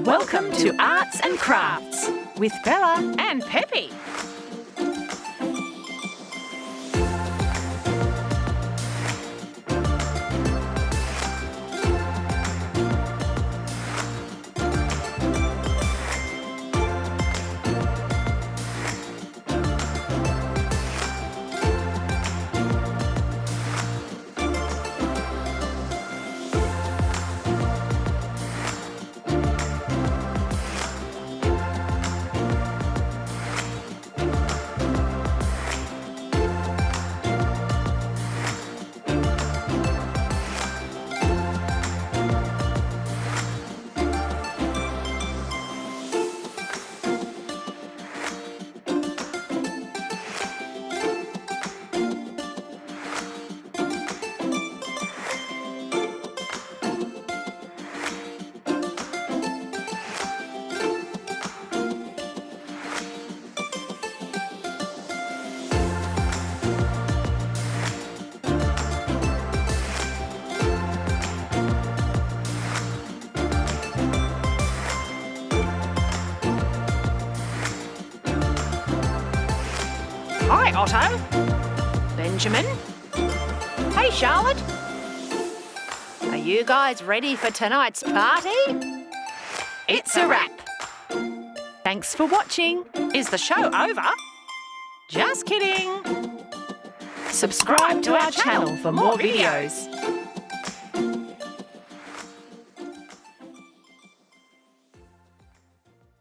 Welcome to Arts and Crafts with Bella and Pepe. Hi, Otto. Benjamin. Hey, Charlotte. Are you guys ready for tonight's party? It's a wrap. Thanks for watching. Is the show over? Just kidding. Subscribe to our channel for more videos.